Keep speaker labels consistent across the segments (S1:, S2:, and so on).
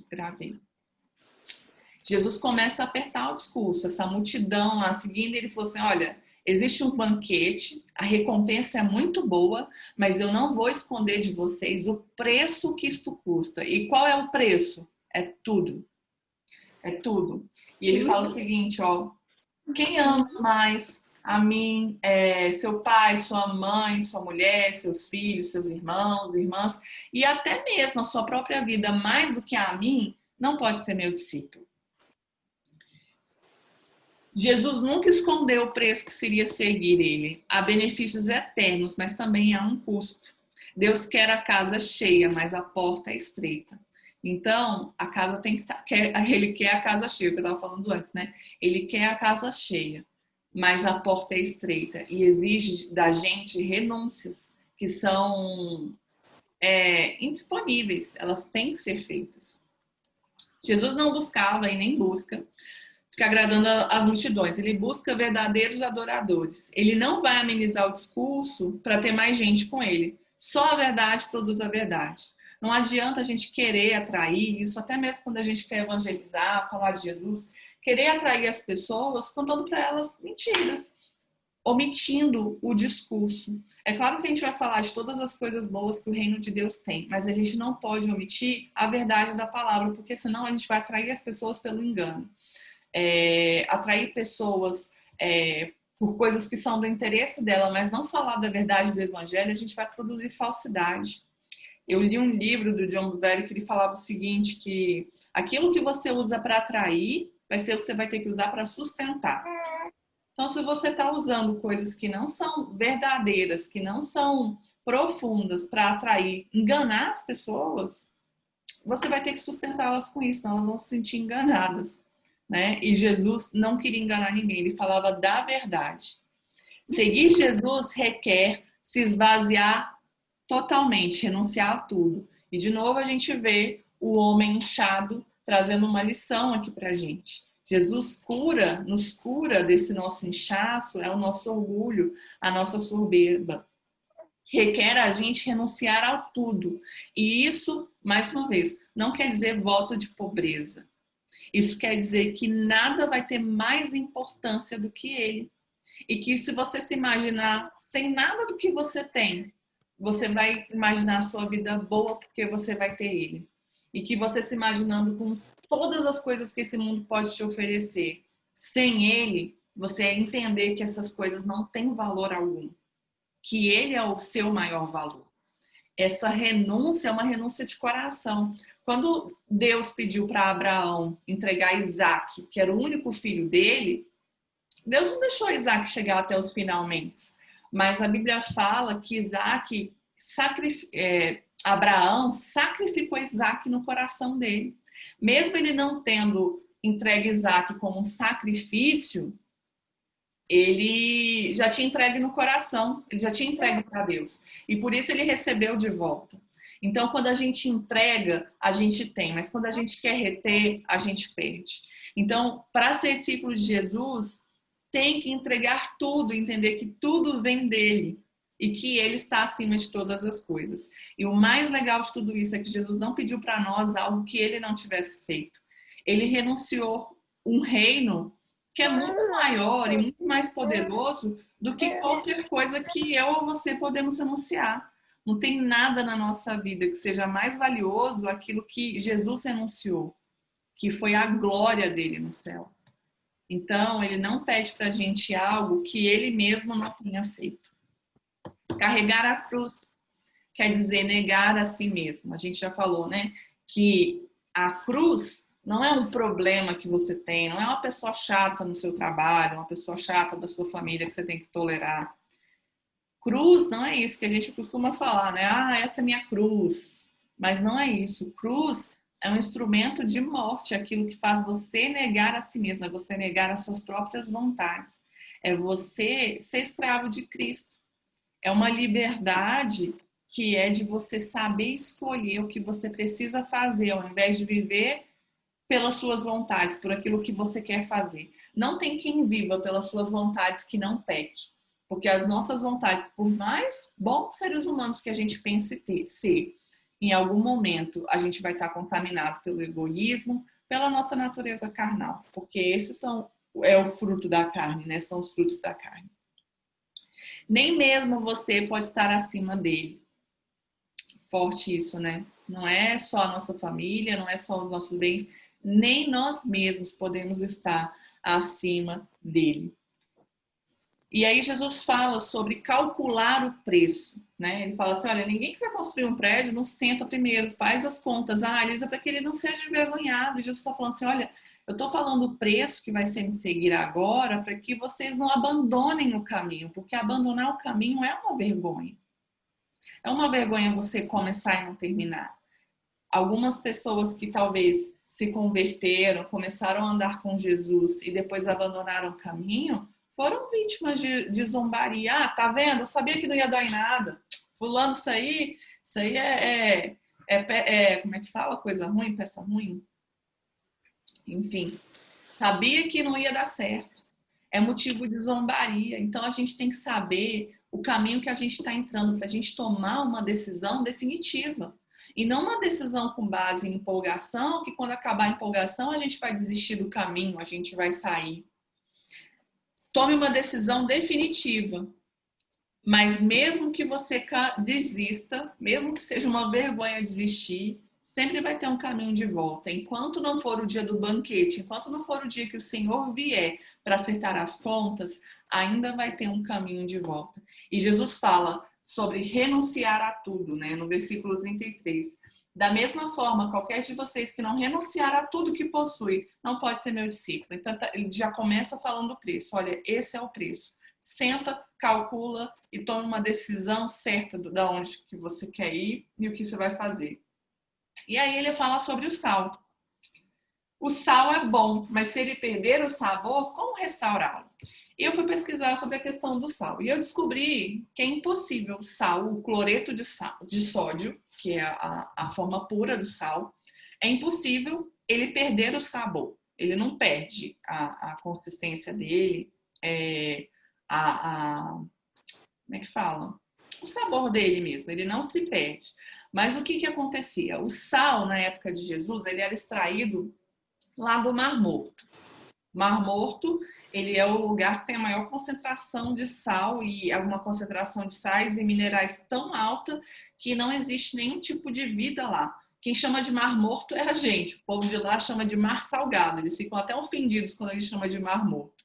S1: Gravei. Jesus começa a apertar o discurso, essa multidão lá seguindo, ele falou assim, olha, existe um banquete, a recompensa é muito boa, mas eu não vou esconder de vocês o preço que isto custa. E qual é o preço? É tudo. É tudo. E ele fala o seguinte, ó, quem ama mais a mim, seu pai, sua mãe, sua mulher, seus filhos, seus irmãos, irmãs, e até mesmo a sua própria vida mais do que a mim, não pode ser meu discípulo. Jesus nunca escondeu o preço que seria seguir ele. Há benefícios eternos, mas também há um custo. Deus quer a casa cheia, mas a porta é estreita. Então, a casa tem que estar... Ele quer a casa cheia, que eu estava falando antes, né? Ele quer a casa cheia, mas a porta é estreita. E exige da gente renúncias que são indisponíveis. Elas têm que ser feitas. Jesus não buscava e nem busca ficar agradando as multidões. Ele busca verdadeiros adoradores. Ele não vai amenizar o discurso para ter mais gente com ele. Só a verdade produz a verdade. Não adianta a gente querer atrair isso, até mesmo quando a gente quer evangelizar, falar de Jesus, querer atrair as pessoas contando para elas mentiras, omitindo o discurso. É claro que a gente vai falar de todas as coisas boas que o reino de Deus tem, mas a gente não pode omitir a verdade da palavra, porque senão a gente vai atrair as pessoas pelo engano. Atrair pessoas por coisas que são do interesse dela, mas não falar da verdade do evangelho, a gente vai produzir falsidade. Eu li um livro do John Bevere que ele falava o seguinte, que aquilo que você usa para atrair vai ser o que você vai ter que usar para sustentar. Então, se você está usando coisas que não são verdadeiras, que não são profundas para atrair, enganar as pessoas, você vai ter que sustentá-las com isso, senão elas vão se sentir enganadas. Né? E Jesus não queria enganar ninguém, ele falava da verdade. Seguir Jesus requer se esvaziar totalmente, renunciar a tudo. E de novo a gente vê o homem inchado trazendo uma lição aqui pra gente. Jesus nos cura desse nosso inchaço, é o nosso orgulho, a nossa soberba. Requer a gente renunciar a tudo. E isso, mais uma vez, não quer dizer voto de pobreza. Isso quer dizer que nada vai ter mais importância do que ele. E que se você se imaginar sem nada do que você tem, você vai imaginar a sua vida boa porque você vai ter ele. E que você se imaginando com todas as coisas que esse mundo pode te oferecer, sem ele, você é entender que essas coisas não têm valor algum. Que ele é o seu maior valor. Essa renúncia é uma renúncia de coração. Quando Deus pediu para Abraão entregar Isaac, que era o único filho dele, Deus não deixou Isaac chegar até os finalmente. Mas a Bíblia fala que Abraão sacrificou Isaac no coração dele. Mesmo ele não tendo entregue Isaac como um sacrifício, ele já tinha entregue no coração, ele já tinha entregue para Deus. E por isso ele recebeu de volta. Então, quando a gente entrega, a gente tem. Mas quando a gente quer reter, a gente perde. Então, para ser discípulo de Jesus, tem que entregar tudo, entender que tudo vem dele. E que ele está acima de todas as coisas. E o mais legal de tudo isso é que Jesus não pediu para nós algo que ele não tivesse feito. Ele renunciou um reino que é muito maior e muito mais poderoso do que qualquer coisa que eu ou você podemos renunciar. Não tem nada na nossa vida que seja mais valioso aquilo que Jesus renunciou, que foi a glória dele no céu. Então, ele não pede pra gente algo que ele mesmo não tenha feito. Carregar a cruz quer dizer negar a si mesmo. A gente já falou, né? Que a cruz não é um problema que você tem, não é uma pessoa chata no seu trabalho, uma pessoa chata da sua família que você tem que tolerar. Cruz não é isso que a gente costuma falar, né? Ah, essa é minha cruz. Mas não é isso. Cruz é um instrumento de morte, aquilo que faz você negar a si mesmo, é você negar as suas próprias vontades. É você ser escravo de Cristo. É uma liberdade que é de você saber escolher o que você precisa fazer, ao invés de viver pelas suas vontades, por aquilo que você quer fazer. Não tem quem viva pelas suas vontades que não peque. Porque as nossas vontades, por mais bons seres humanos que a gente pense ser, em algum momento a gente vai estar contaminado pelo egoísmo, pela nossa natureza carnal, porque esses é o fruto da carne, né? São os frutos da carne. Nem mesmo você pode estar acima dele. Forte isso, né? Não é só a nossa família, não é só os nossos bens, nem nós mesmos podemos estar acima dele. E aí Jesus fala sobre calcular o preço, né? Ele fala assim, olha, ninguém que vai construir um prédio não senta primeiro, faz as contas, analisa para que ele não seja envergonhado. E Jesus está falando assim, olha, eu estou falando o preço que vai ser me seguir agora para que vocês não abandonem o caminho, porque abandonar o caminho é uma vergonha. É uma vergonha você começar e não terminar. Algumas pessoas que talvez se converteram, começaram a andar com Jesus e depois abandonaram o caminho, foram vítimas de zombaria. Ah, tá vendo? Eu sabia que não ia dar em nada. Fulano, isso aí como é que fala? Coisa ruim, peça ruim? Enfim, sabia que não ia dar certo. É motivo de zombaria. Então a gente tem que saber o caminho que a gente está entrando para a gente tomar uma decisão definitiva. E não uma decisão com base em empolgação, que quando acabar a empolgação a gente vai desistir do caminho, a gente vai sair. Tome uma decisão definitiva. Mas mesmo que você desista, mesmo que seja uma vergonha desistir, sempre vai ter um caminho de volta. Enquanto não for o dia do banquete, enquanto não for o dia que o Senhor vier para acertar as contas, ainda vai ter um caminho de volta. E Jesus fala sobre renunciar a tudo, né? No versículo 33. Da mesma forma, qualquer de vocês que não renunciar a tudo que possui, não pode ser meu discípulo. Então, ele já começa falando o preço. Olha, esse é o preço. Senta, calcula e tome uma decisão certa de onde que você quer ir e o que você vai fazer. E aí ele fala sobre o sal. O sal é bom, mas se ele perder o sabor, como restaurá-lo? E eu fui pesquisar sobre a questão do sal. E eu descobri que é impossível o sal, o cloreto de sódio, que é a forma pura do sal, é impossível ele perder o sabor. Ele não perde a consistência dele, como é que fala? O sabor dele mesmo, ele não se perde. Mas o que acontecia? O sal, na época de Jesus, ele era extraído lá do Mar Morto. Mar Morto, ele é o lugar que tem a maior concentração de sal e alguma concentração de sais e minerais tão alta que não existe nenhum tipo de vida lá. Quem chama de Mar Morto é a gente. O povo de lá chama de Mar Salgado. Eles ficam até ofendidos quando a gente chama de Mar Morto.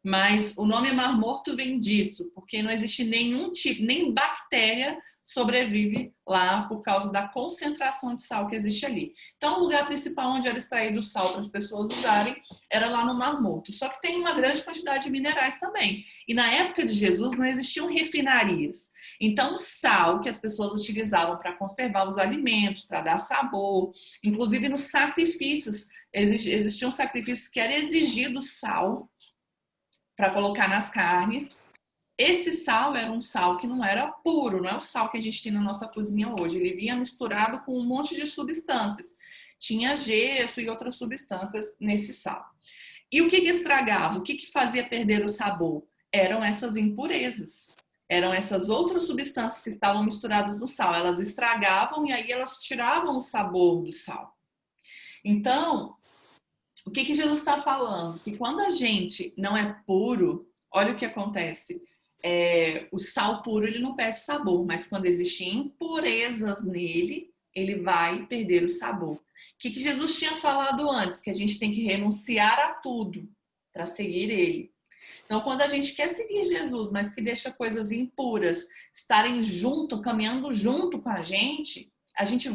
S1: Mas o nome Mar Morto vem disso, porque não existe nenhum tipo, nem bactéria sobrevive lá por causa da concentração de sal que existe ali. Então, o lugar principal onde era extraído o sal para as pessoas usarem era lá no Mar Morto. Só que tem uma grande quantidade de minerais também. E na época de Jesus não existiam refinarias. Então, o sal que as pessoas utilizavam para conservar os alimentos, para dar sabor, inclusive nos sacrifícios, existiam sacrifícios que era exigido sal para colocar nas carnes. Esse sal era um sal que não era puro, não é o sal que a gente tem na nossa cozinha hoje. Ele vinha misturado com um monte de substâncias. Tinha gesso e outras substâncias nesse sal. E o que estragava? O que fazia perder o sabor? Eram essas impurezas. Eram essas outras substâncias que estavam misturadas no sal. Elas estragavam e aí elas tiravam o sabor do sal. Então, o que Jesus está falando? Que quando a gente não é puro, olha o que acontece. O sal puro ele não perde sabor, mas quando existem impurezas nele, ele vai perder o sabor. O que Jesus tinha falado antes? Que a gente tem que renunciar a tudo para seguir ele. Então, quando a gente quer seguir Jesus, mas que deixa coisas impuras estarem junto, caminhando junto com a gente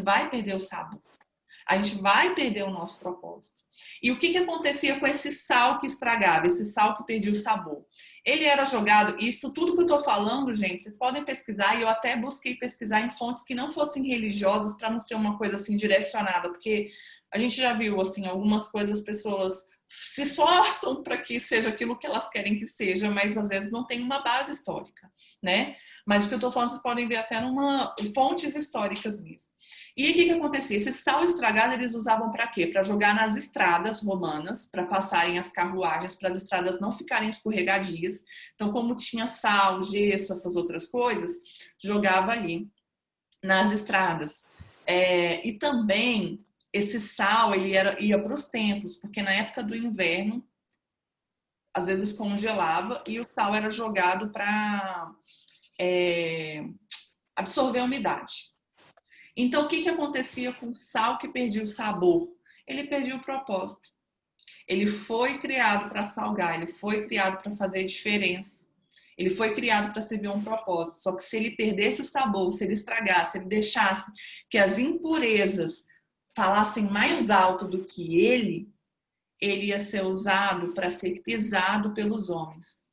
S1: vai perder o sabor. A gente vai perder o nosso propósito. E o que acontecia com esse sal que estragava, esse sal que perdia o sabor? Ele era jogado, isso tudo que eu estou falando, gente, vocês podem pesquisar, e eu até busquei pesquisar em fontes que não fossem religiosas para não ser uma coisa assim direcionada, porque a gente já viu assim, algumas coisas as pessoas se esforçam para que seja aquilo que elas querem que seja, mas às vezes não tem uma base histórica, né? Mas o que eu estou falando, vocês podem ver até fontes históricas mesmo. E o que acontecia? Esse sal estragado eles usavam para quê? Para jogar nas estradas romanas, para passarem as carruagens, para as estradas não ficarem escorregadias. Então, como tinha sal, gesso, essas outras coisas, jogava ali nas estradas. E também esse sal ele ia para os templos, porque na época do inverno às vezes congelava e o sal era jogado para absorver a umidade. Então, o que acontecia com o sal que perdia o sabor? Ele perdia o propósito. Ele foi criado para salgar, ele foi criado para fazer diferença. Ele foi criado para servir um propósito. Só que se ele perdesse o sabor, se ele estragasse, se ele deixasse que as impurezas falassem mais alto do que ele ia ser usado para ser pisado pelos homens.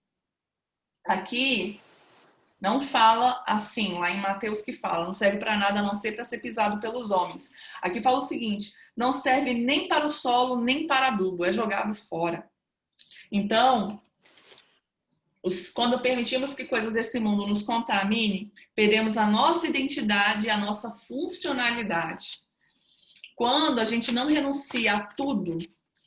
S1: Aqui não fala assim, lá em Mateus que fala, não serve para nada a não ser para ser pisado pelos homens. Aqui fala o seguinte, não serve nem para o solo, nem para adubo, é jogado fora. Então, quando permitimos que coisas desse mundo nos contamine, perdemos a nossa identidade e a nossa funcionalidade. Quando a gente não renuncia a tudo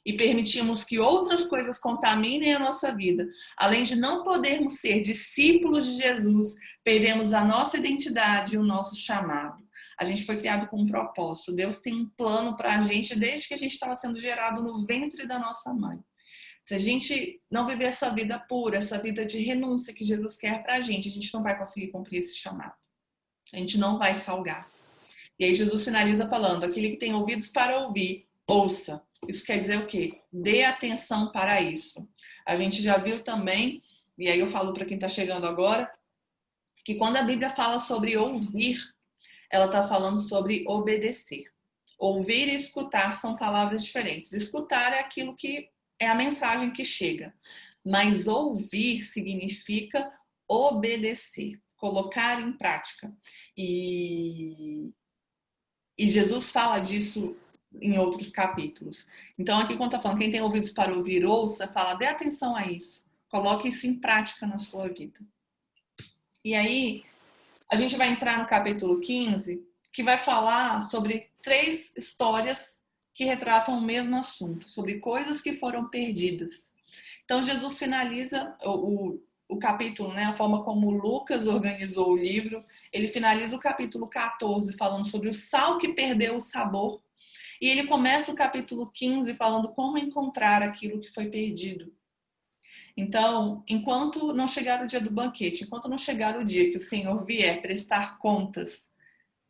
S1: e permitimos que outras coisas contaminem a nossa vida, além de não podermos ser discípulos de Jesus, perdemos a nossa identidade e o nosso chamado. A gente foi criado com um propósito. Deus tem um plano para a gente desde que a gente estava sendo gerado no ventre da nossa mãe. Se a gente não viver essa vida pura, essa vida de renúncia que Jesus quer para a gente não vai conseguir cumprir esse chamado. A gente não vai salgar. E aí Jesus finaliza falando, aquele que tem ouvidos para ouvir, ouça. Isso quer dizer o quê? Dê atenção para isso. A gente já viu também, e aí eu falo para quem está chegando agora, que quando a Bíblia fala sobre ouvir, ela está falando sobre obedecer. Ouvir e escutar são palavras diferentes. Escutar é aquilo que é a mensagem que chega. Mas ouvir significa obedecer, colocar em prática. E Jesus fala disso em outros capítulos. Então, aqui quando está falando, quem tem ouvidos para ouvir, ouça, fala, dê atenção a isso. Coloque isso em prática na sua vida. E aí, a gente vai entrar no capítulo 15, que vai falar sobre 3 histórias que retratam o mesmo assunto, sobre coisas que foram perdidas. Então, Jesus finaliza o capítulo, né, a forma como Lucas organizou o livro, ele finaliza o capítulo 14 falando sobre o sal que perdeu o sabor, e ele começa o capítulo 15 falando como encontrar aquilo que foi perdido. Então, enquanto não chegar o dia do banquete, enquanto não chegar o dia que o Senhor vier prestar contas,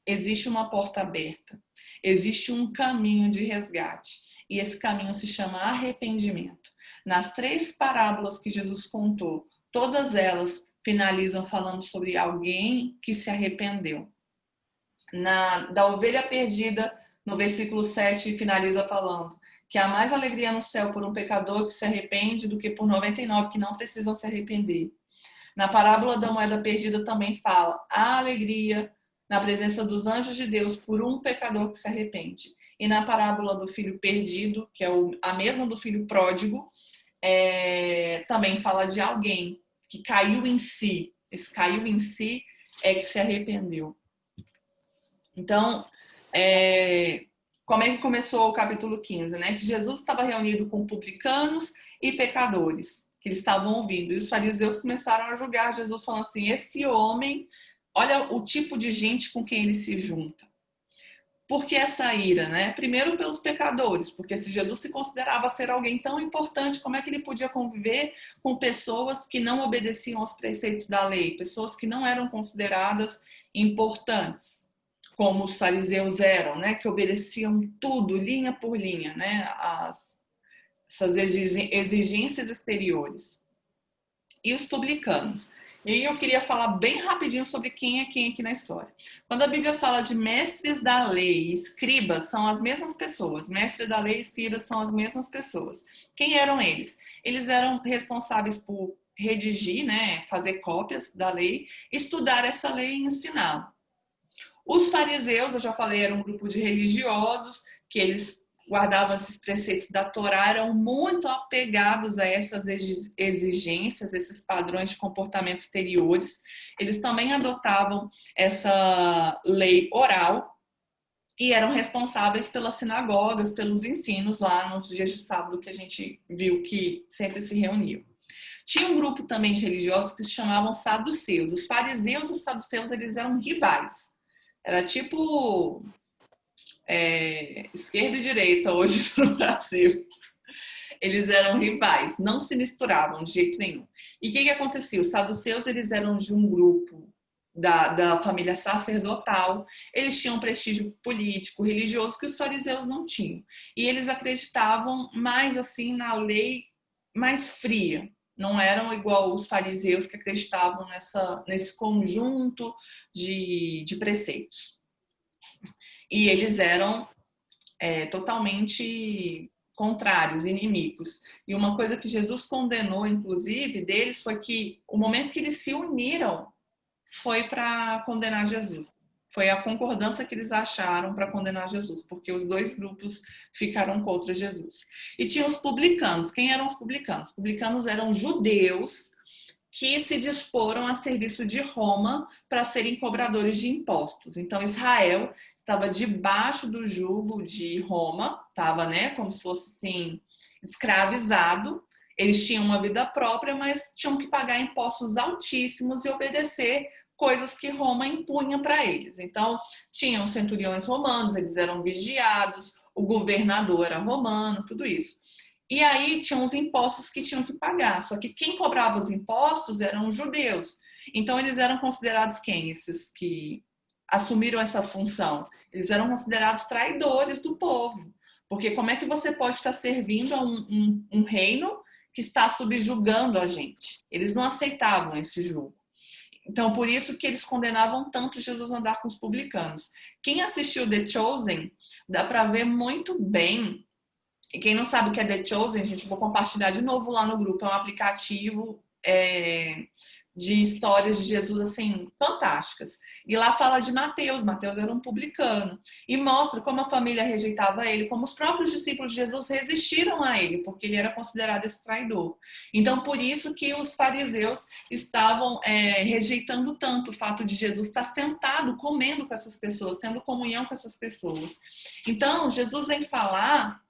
S1: existe uma porta aberta, existe um caminho de resgate, e esse caminho se chama arrependimento. Nas 3 parábolas que Jesus contou, todas elas finalizam falando sobre alguém que se arrependeu. Da ovelha perdida, no versículo 7, finaliza falando que há mais alegria no céu por um pecador que se arrepende do que por 99 que não precisam se arrepender. Na parábola da moeda perdida também fala, há alegria na presença dos anjos de Deus por um pecador que se arrepende. E na parábola do filho perdido, que é a mesma do filho pródigo, também fala de alguém que caiu em si. Esse caiu em si é que se arrependeu. Então, como é que começou o capítulo 15, né? Que Jesus estava reunido com publicanos e pecadores, que eles estavam ouvindo. E os fariseus começaram a julgar Jesus, falando assim, esse homem, olha o tipo de gente com quem ele se junta. Por que essa ira, né? Primeiro pelos pecadores, porque se Jesus se considerava ser alguém tão importante, como é que ele podia conviver com pessoas que não obedeciam aos preceitos da lei, pessoas que não eram consideradas importantes, como os fariseus eram, né? Que obedeciam tudo, linha por linha, né? Essas exigências exteriores. E os publicanos. E aí eu queria falar bem rapidinho sobre quem é quem aqui na história. Quando a Bíblia fala de mestres da lei, escribas, são as mesmas pessoas. Mestre da lei e escribas são as mesmas pessoas. Quem eram eles? Eles eram responsáveis por redigir, né, fazer cópias da lei, estudar essa lei e ensiná-la. Os fariseus, eu já falei, eram um grupo de religiosos que eles guardavam esses preceitos da Torá, eram muito apegados a essas exigências, esses padrões de comportamento exteriores. Eles também adotavam essa lei oral e eram responsáveis pelas sinagogas, pelos ensinos lá nos dias de sábado que a gente viu que sempre se reuniam. Tinha um grupo também de religiosos que se chamavam saduceus. Os fariseus e os saduceus, eles eram rivais. Era tipo esquerda e direita hoje no Brasil. Eles eram rivais, não se misturavam de jeito nenhum. E o que acontecia? Os saduceus, eles eram de um grupo da família sacerdotal, eles tinham prestígio político, religioso que os fariseus não tinham. E eles acreditavam mais assim na lei mais fria. Não eram igual os fariseus que acreditavam nesse conjunto de preceitos. E eles eram totalmente contrários, inimigos. E uma coisa que Jesus condenou, inclusive, deles foi que o momento que eles se uniram foi para condenar Jesus. Foi a concordância que eles acharam para condenar Jesus, porque os dois grupos ficaram contra Jesus. E tinha os publicanos. Quem eram os publicanos? Os publicanos eram judeus que se disporam a serviço de Roma para serem cobradores de impostos. Então, Israel estava debaixo do jugo de Roma, estava, né, como se fosse assim, escravizado. Eles tinham uma vida própria, mas tinham que pagar impostos altíssimos e obedecer coisas que Roma impunha para eles. Então, tinham centuriões romanos, eles eram vigiados, o governador era romano, tudo isso. E aí tinham os impostos que tinham que pagar, só que quem cobrava os impostos eram os judeus. Então, eles eram considerados quem? Esses que assumiram essa função? Eles eram considerados traidores do povo. Porque como é que você pode estar servindo a um reino que está subjugando a gente? Eles não aceitavam esse jugo. Então, por isso que eles condenavam tanto Jesus andar com os publicanos. Quem assistiu The Chosen, dá para ver muito bem. E quem não sabe o que é The Chosen, gente, vou compartilhar de novo lá no grupo. É um aplicativo de histórias de Jesus, assim, fantásticas. E lá fala de Mateus. Mateus era um publicano. E mostra como a família rejeitava ele, como os próprios discípulos de Jesus resistiram a ele, porque ele era considerado esse traidor. Então, por isso que os fariseus estavam rejeitando tanto o fato de Jesus estar sentado, comendo com essas pessoas, tendo comunhão com essas pessoas. Então, Jesus vem falar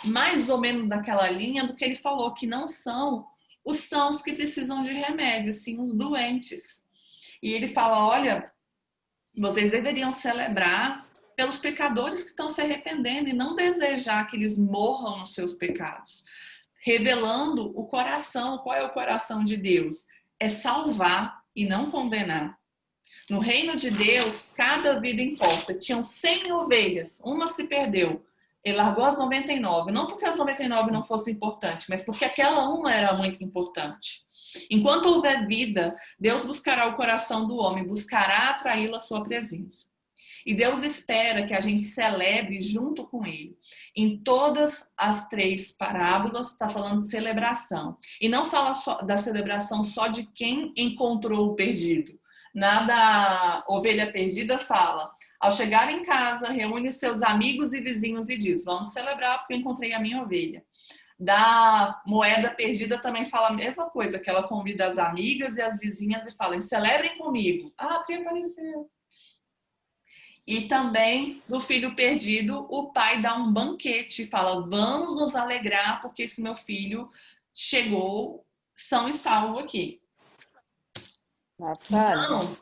S1: mais ou menos daquela linha do que ele falou, que não são os sãos que precisam de remédio, sim os doentes. E ele fala, olha, vocês deveriam celebrar pelos pecadores que estão se arrependendo e não desejar que eles morram nos seus pecados. Revelando o coração. Qual é o coração de Deus? É salvar e não condenar. No reino de Deus, cada vida importa. Tinham 100 ovelhas, uma se perdeu. Ele largou as 99, não porque as 99 não fossem importantes, mas porque aquela uma era muito importante. Enquanto houver vida, Deus buscará o coração do homem, buscará atraí-lo à sua presença. E Deus espera que a gente celebre junto com ele. Em todas as 3 parábolas está falando de celebração. E não fala só da celebração só de quem encontrou o perdido. Da ovelha perdida fala, ao chegar em casa, reúne os seus amigos e vizinhos e diz, vamos celebrar porque eu encontrei a minha ovelha. Da moeda perdida também fala a mesma coisa, que ela convida as amigas e as vizinhas e fala, celebrem comigo. Ah, a Pri apareceu. E também do filho perdido, o pai dá um banquete e fala, vamos nos alegrar porque esse meu filho chegou são e salvo aqui. Então,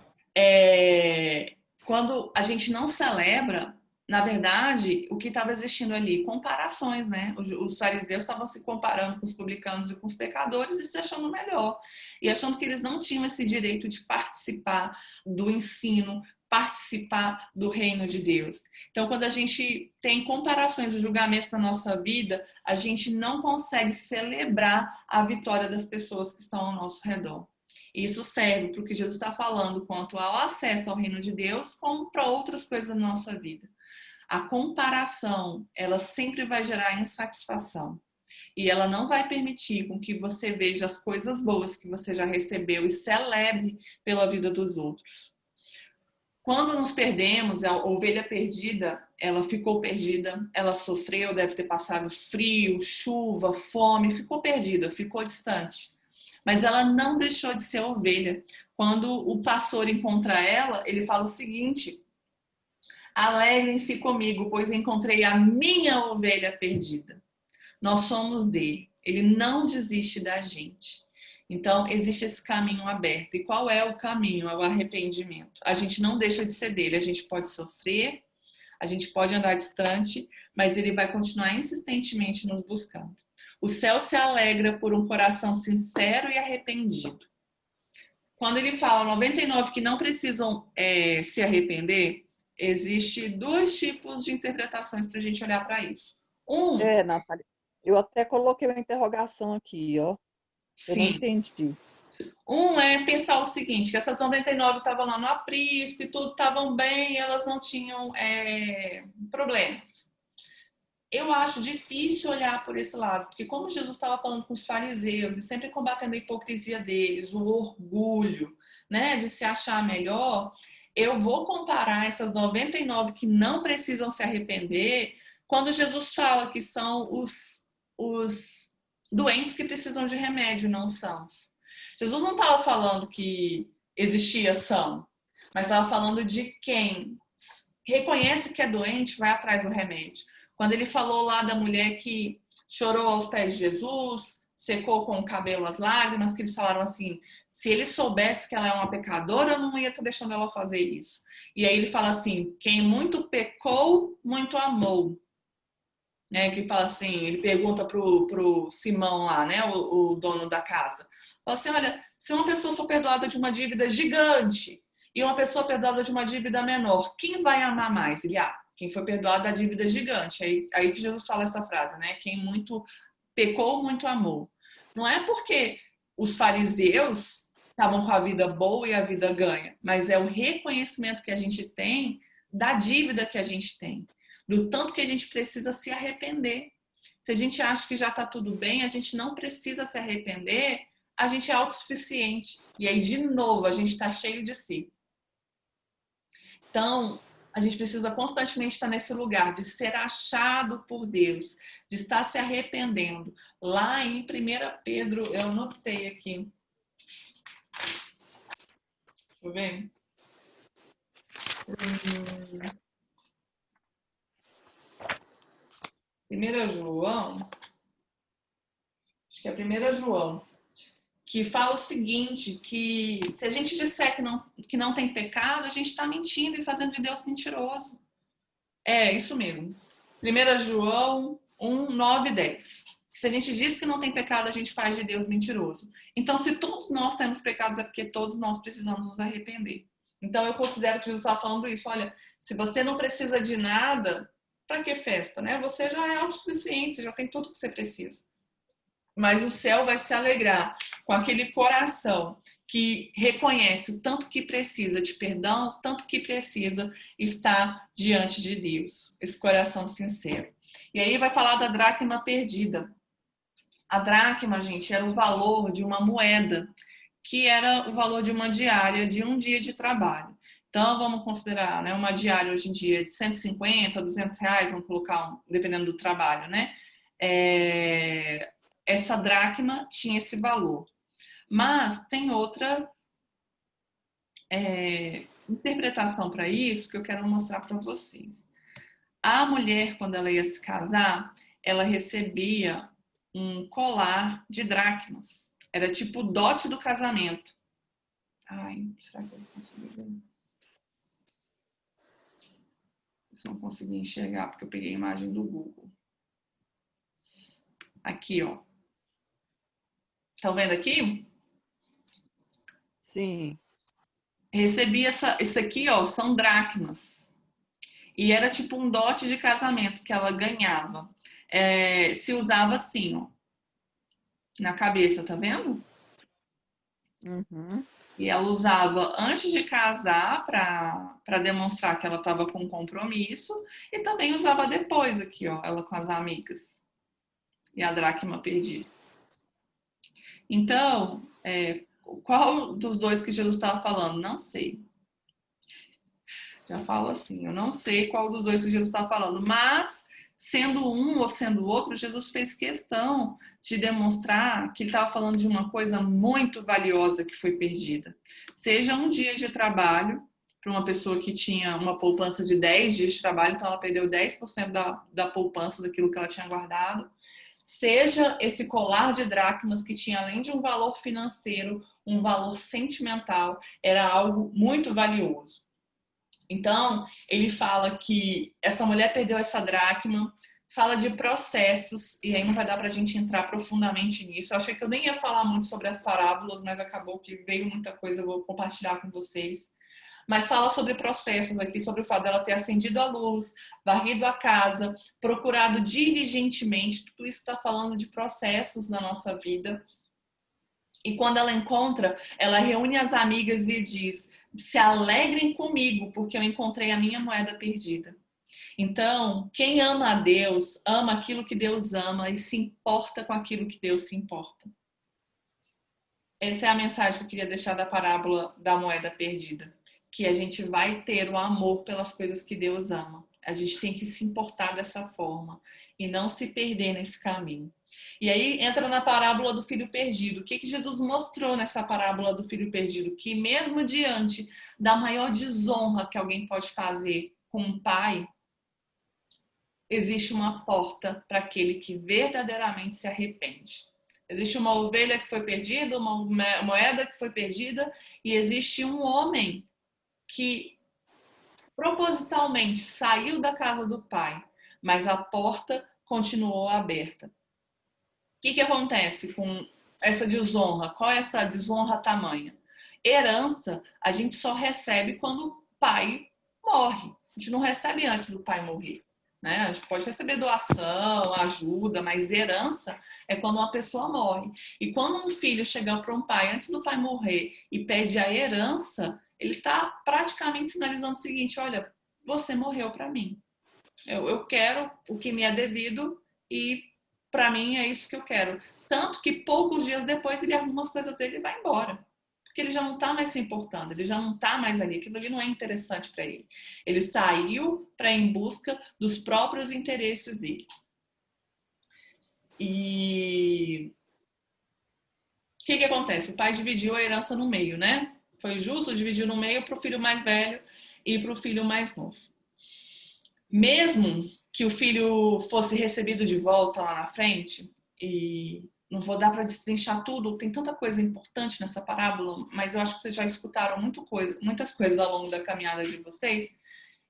S1: quando a gente não celebra, na verdade, o que estava existindo ali? Comparações, né? Os fariseus estavam se comparando com os publicanos e com os pecadores e se achando melhor. E achando que eles não tinham esse direito de participar do ensino, participar do reino de Deus. Então, quando a gente tem comparações e julgamentos na nossa vida, a gente não consegue celebrar a vitória das pessoas que estão ao nosso redor. Isso serve para o que Jesus está falando quanto ao acesso ao reino de Deus, como para outras coisas na nossa vida. A comparação, ela sempre vai gerar insatisfação. E ela não vai permitir com que você veja as coisas boas que você já recebeu e celebre pela vida dos outros. Quando nos perdemos, a ovelha perdida, ela ficou perdida, ela sofreu, deve ter passado frio, chuva, fome, ficou perdida, ficou distante. Mas ela não deixou de ser ovelha. Quando o pastor encontra ela, ele fala o seguinte, alegrem-se comigo, pois encontrei a minha ovelha perdida. Nós somos dele, ele não desiste da gente. Então, existe esse caminho aberto. E qual é o caminho? É o arrependimento. A gente não deixa de ser dele. A gente pode sofrer, A gente pode andar distante, mas ele vai continuar insistentemente nos buscando. O céu se alegra por um coração sincero e arrependido. Quando ele fala 99 que não precisam se arrepender, existe dois tipos de interpretações para a gente olhar para isso.
S2: Natália, eu até coloquei uma interrogação aqui, ó. Eu não
S1: Sim.
S2: entendi.
S1: É pensar o seguinte, que essas 99 estavam lá no aprisco e tudo estavam bem e elas não tinham problemas. Eu acho difícil olhar por esse lado, porque como Jesus estava falando com os fariseus e sempre combatendo a hipocrisia deles, o orgulho, né, de se achar melhor, eu vou comparar essas 99 que não precisam se arrepender quando Jesus fala que são os doentes que precisam de remédio, não sãos. Jesus não estava falando que existia são, mas estava falando de quem reconhece que é doente, vai atrás do remédio. Quando ele falou lá da mulher que chorou aos pés de Jesus, secou com o cabelo as lágrimas, que eles falaram assim, se ele soubesse que ela é uma pecadora, eu não ia estar deixando ela fazer isso. E aí ele fala assim, quem muito pecou, muito amou. Né, que fala assim, ele pergunta pro Simão lá, né, o dono da casa. Fala assim, olha, se uma pessoa for perdoada de uma dívida gigante e uma pessoa perdoada de uma dívida menor, quem vai amar mais? Ele, quem foi perdoado da dívida gigante. Aí que Jesus fala essa frase, né? Quem muito pecou, muito amou. Não é porque os fariseus estavam com a vida boa e a vida ganha, mas é o reconhecimento que a gente tem da dívida que a gente tem, do tanto que a gente precisa se arrepender. Se a gente acha que já está tudo bem, a gente não precisa se arrepender, a gente é autossuficiente. E aí, de novo, a gente está cheio de si. Então, a gente precisa constantemente estar nesse lugar de ser achado por Deus, de estar se arrependendo. Lá em 1 Pedro, eu anotei aqui. Deixa eu ver. 1 João, acho que é 1 João, que fala o seguinte, que se a gente disser que não tem pecado, a gente está mentindo e fazendo de Deus mentiroso. É, isso mesmo. 1 João 1, 9 e 10. Se a gente diz que não tem pecado, a gente faz de Deus mentiroso. Então, se todos nós temos pecados, é porque todos nós precisamos nos arrepender. Então, eu considero que Jesus está falando isso. Olha, se você não precisa de nada, para que festa, né? Você já é autossuficiente, você já tem tudo que você precisa. Mas o céu vai se alegrar com aquele coração que reconhece o tanto que precisa de perdão, tanto que precisa estar diante de Deus. Esse coração sincero. E aí vai falar da dracma perdida. A dracma, gente, era o valor de uma moeda, que era o valor de uma diária de um dia de trabalho. Então, vamos considerar, né, uma diária hoje em dia de 150, 200 reais, vamos colocar, dependendo do trabalho, né? Essa dracma tinha esse valor. Mas tem outra interpretação para isso que eu quero mostrar para vocês. A mulher, quando ela ia se casar, ela recebia um colar de dracmas. Era tipo o dote do casamento. Ai, será que eu vou conseguir ver? Isso não consegui enxergar porque eu peguei a imagem do Google. Aqui, ó. Estão vendo aqui?
S2: Sim.
S1: Recebi isso aqui, ó, são dracmas. E era tipo um dote de casamento que ela ganhava. Se usava assim, ó, na cabeça, tá vendo?
S2: Uhum.
S1: E ela usava antes de casar para demonstrar que ela estava com compromisso e também usava depois aqui, ó, ela com as amigas. E a dracma perdida. Então, qual dos dois que Jesus estava falando? Não sei. Já falo assim, eu não sei qual dos dois que Jesus estava falando, mas sendo um ou sendo outro, Jesus fez questão de demonstrar que ele estava falando de uma coisa muito valiosa que foi perdida. Seja um dia de trabalho, para uma pessoa que tinha uma poupança de 10 dias de trabalho, então ela perdeu 10% da poupança daquilo que ela tinha guardado. Seja esse colar de dracmas que tinha, além de um valor financeiro, um valor sentimental, era algo muito valioso. Então, ele fala que essa mulher perdeu essa dracma, fala de processos, e aí não vai dar para a gente entrar profundamente nisso. Eu achei que eu nem ia falar muito sobre as parábolas, mas acabou que veio muita coisa, eu vou compartilhar com vocês. Mas fala sobre processos aqui, sobre o fato dela ter acendido a luz, varrido a casa, procurado diligentemente. Tudo isso está falando de processos na nossa vida. E quando ela encontra, ela reúne as amigas e diz: se alegrem comigo, porque eu encontrei a minha moeda perdida. Então, quem ama a Deus, ama aquilo que Deus ama e se importa com aquilo que Deus se importa. Essa é a mensagem que eu queria deixar da parábola da moeda perdida. Que a gente vai ter o amor pelas coisas que Deus ama. A gente tem que se importar dessa forma e não se perder nesse caminho. E aí entra na parábola do filho perdido. O que Jesus mostrou nessa parábola do filho perdido? Que mesmo diante da maior desonra que alguém pode fazer com um pai, existe uma porta para aquele que verdadeiramente se arrepende. Existe uma ovelha que foi perdida, uma moeda que foi perdida, e existe um homem que propositalmente saiu da casa do pai, mas a porta continuou aberta. O que acontece com essa desonra? Qual é essa desonra tamanha? Herança a gente só recebe quando o pai morre. A gente não recebe antes do pai morrer. Né? A gente pode receber doação, ajuda, mas herança é quando uma pessoa morre. E quando um filho chega para um pai antes do pai morrer e pede a herança, ele está praticamente sinalizando o seguinte: olha, você morreu para mim. Eu quero o que me é devido e para mim é isso que eu quero. Tanto que poucos dias depois ele arruma as coisas dele e vai embora. Porque ele já não está mais se importando, ele já não está mais ali, aquilo ali não é interessante para ele. Ele saiu para ir em busca dos próprios interesses dele. E o que acontece? O pai dividiu a herança no meio, né? Foi justo, dividiu no meio para o filho mais velho e para o filho mais novo. Mesmo que o filho fosse recebido de volta lá na frente, e não vou dar para destrinchar tudo, tem tanta coisa importante nessa parábola, mas eu acho que vocês já escutaram muitas coisas ao longo da caminhada de vocês,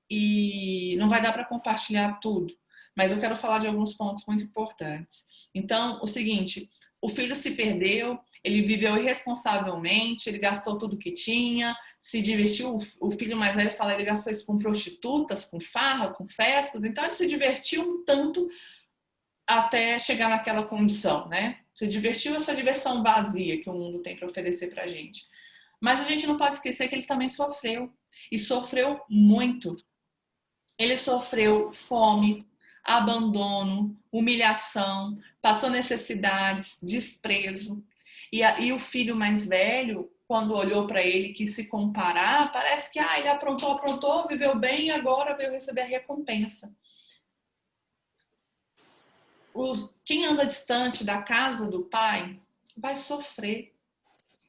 S1: e não vai dar para compartilhar tudo, mas eu quero falar de alguns pontos muito importantes. Então, o seguinte: o filho se perdeu, ele viveu irresponsavelmente, ele gastou tudo que tinha, se divertiu. O filho mais velho fala, ele gastou isso com prostitutas, com farra, com festas, então ele se divertiu um tanto até chegar naquela condição, né? Se divertiu essa diversão vazia que o mundo tem para oferecer para a gente. Mas a gente não pode esquecer que ele também sofreu, e sofreu muito. Ele sofreu fome, abandono, humilhação, passou necessidades, desprezo. E o filho mais velho, quando olhou para ele, quis se comparar, parece que ele aprontou, viveu bem e agora veio receber a recompensa. Quem anda distante da casa do pai vai sofrer.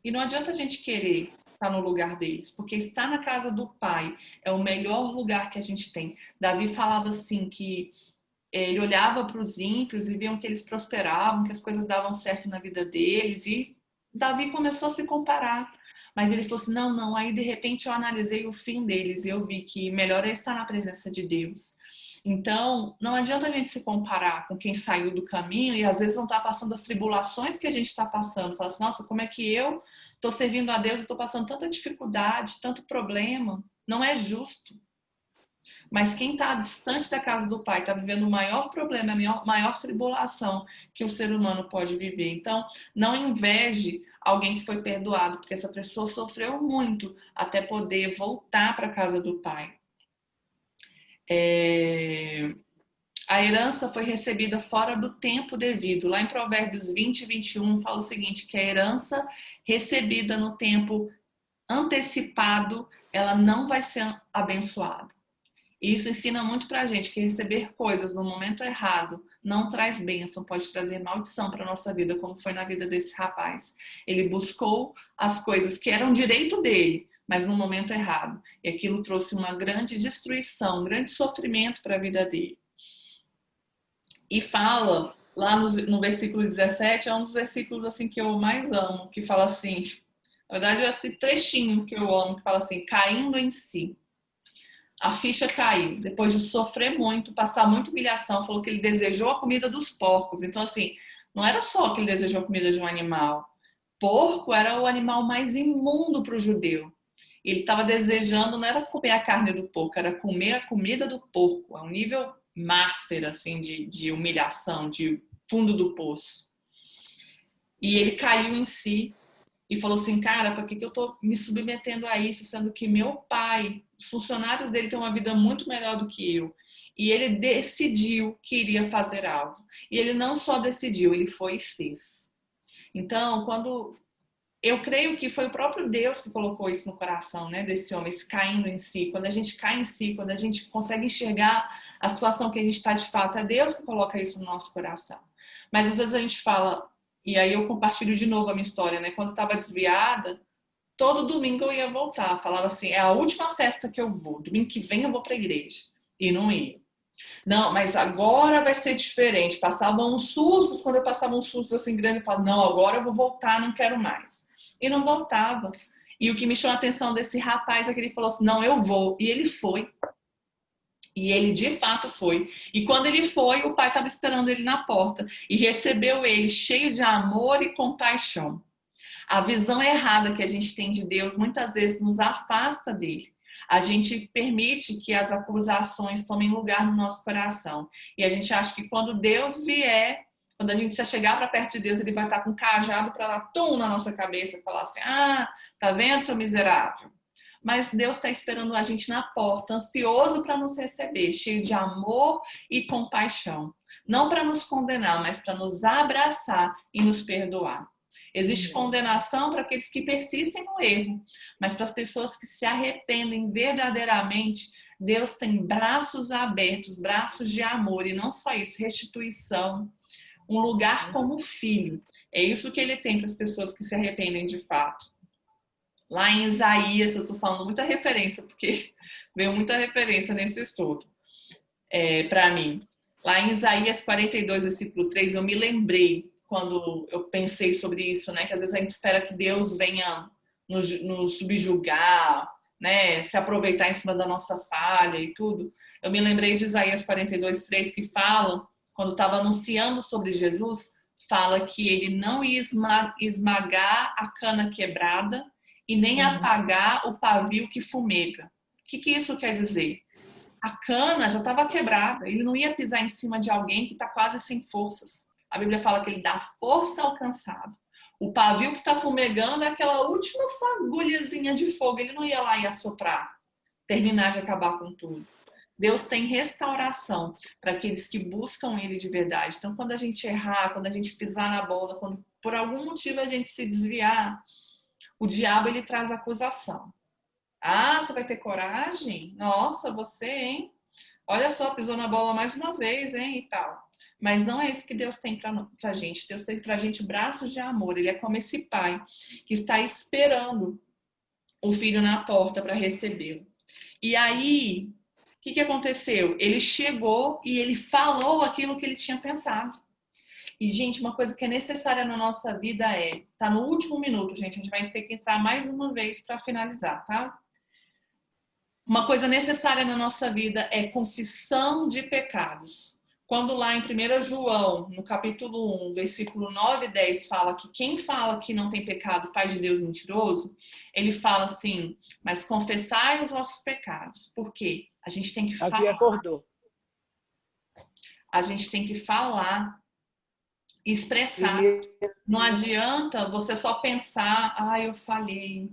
S1: E não adianta a gente querer estar no lugar deles, porque estar na casa do pai é o melhor lugar que a gente tem. Davi falava assim que ele olhava para os ímpios e viam que eles prosperavam, que as coisas davam certo na vida deles, e Davi começou a se comparar. Mas ele falou assim, não, aí de repente eu analisei o fim deles e eu vi que melhor é estar na presença de Deus. Então, não adianta a gente se comparar com quem saiu do caminho e às vezes não está passando as tribulações que a gente está passando. Fala assim, nossa, como é que eu estou servindo a Deus e estou passando tanta dificuldade, tanto problema? Não é justo. Mas quem está distante da casa do pai está vivendo o maior problema, a maior tribulação que o ser humano pode viver. Então, não inveje alguém que foi perdoado, porque essa pessoa sofreu muito até poder voltar para a casa do pai. A herança foi recebida fora do tempo devido. Lá em Provérbios 20 e 21 fala o seguinte, que a herança recebida no tempo antecipado, ela não vai ser abençoada. E isso ensina muito pra gente que receber coisas no momento errado não traz bênção, pode trazer maldição para nossa vida, como foi na vida desse rapaz. Ele buscou as coisas que eram direito dele, mas no momento errado. E aquilo trouxe uma grande destruição, um grande sofrimento para a vida dele. E fala, lá no versículo 17, é um dos versículos assim que eu mais amo, que fala assim, na verdade é esse trechinho que eu amo, que fala assim, caindo em si. a ficha caiu. Depois de sofrer muito, passar muita humilhação, falou que ele desejou a comida dos porcos. Então, assim, não era só que ele desejou a comida de um animal. Porco era o animal mais imundo para o judeu. Ele estava desejando, não era comer a carne do porco, era comer a comida do porco. É um nível master, assim, de humilhação, de fundo do poço. E ele caiu em si e falou assim, cara, por que eu tô me submetendo a isso, sendo que meu pai, os funcionários dele têm uma vida muito melhor do que eu. E ele decidiu que iria fazer algo. E ele não só decidiu, ele foi e fez. Então, quando eu creio que foi o próprio Deus que colocou isso no coração, né, desse homem, esse caindo em si. Quando a gente cai em si, quando a gente consegue enxergar a situação que a gente está de fato, é Deus que coloca isso no nosso coração. Mas às vezes a gente fala, e aí eu compartilho de novo a minha história, né? Quando eu estava desviada, todo domingo eu ia voltar. Falava assim, é a última festa que eu vou. Domingo que vem eu vou para a igreja. E não ia. Não, mas agora vai ser diferente. Passavam uns sustos, quando eu passava uns sustos assim grande, eu falava, não, agora eu vou voltar, não quero mais. E não voltava. E o que me chamou a atenção desse rapaz é que ele falou assim, não, eu vou. E ele foi. E ele de fato foi. E quando ele foi, o pai estava esperando ele na porta e recebeu ele cheio de amor e compaixão. A visão errada que a gente tem de Deus muitas vezes nos afasta dele. A gente permite que as acusações tomem lugar no nosso coração. E a gente acha que quando Deus vier, quando a gente se chegar para perto de Deus, ele vai estar com um cajado para dar tum na nossa cabeça e falar assim, ah, tá vendo, seu miserável? Mas Deus está esperando a gente na porta, ansioso para nos receber, cheio de amor e compaixão. Não para nos condenar, mas para nos abraçar e nos perdoar. Existe condenação para aqueles que persistem no erro, mas para as pessoas que se arrependem verdadeiramente, Deus tem braços abertos, braços de amor, e não só isso, restituição, um lugar como filho. É isso que ele tem para as pessoas que se arrependem de fato. Lá em Isaías, eu estou falando muita referência, porque veio muita referência nesse estudo para mim. Lá em Isaías 42, versículo 3, eu me lembrei quando eu pensei sobre isso, né? Que às vezes a gente espera que Deus venha nos subjugar, né? Se aproveitar em cima da nossa falha e tudo. Eu me lembrei de Isaías 42, 3, que fala, quando estava anunciando sobre Jesus, fala que ele não ia esmagar a cana quebrada e nem apagar o pavio que fumega. O que isso quer dizer? A cana já estava quebrada, ele não ia pisar em cima de alguém que está quase sem forças. A Bíblia fala que ele dá força ao cansado. O pavio que está fumegando é aquela última fagulhazinha de fogo. Ele não ia lá e assoprar, terminar de acabar com tudo. Deus tem restauração para aqueles que buscam Ele de verdade. Então, quando a gente errar, quando a gente pisar na bola, quando por algum motivo a gente se desviar, o diabo ele traz acusação. Ah, você vai ter coragem? Nossa, você, hein? Olha só, pisou na bola mais uma vez, hein? E tal. Mas não é isso que Deus tem pra gente. Deus tem pra gente braços de amor. Ele é como esse pai que está esperando o filho na porta para recebê-lo. E aí, o que aconteceu? Ele chegou e ele falou aquilo que ele tinha pensado. E, gente, uma coisa que é necessária na nossa vida tá no último minuto, gente. A gente vai ter que entrar mais uma vez para finalizar, tá? Uma coisa necessária na nossa vida é confissão de pecados. Quando lá em 1 João, no capítulo 1, versículo 9 e 10, fala que quem fala que não tem pecado faz de Deus mentiroso, ele fala assim, mas confessai os vossos pecados. Por quê? A gente tem que falar.
S2: Acordou.
S1: A gente tem que falar, expressar. Não adianta você só pensar, eu falhei,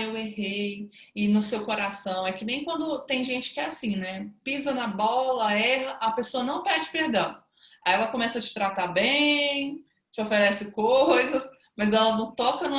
S1: eu errei, e no seu coração. É que nem quando tem gente que é assim, né? Pisa na bola, erra, a pessoa não pede perdão. Aí ela começa a te tratar bem, te oferece coisas, mas ela não toca no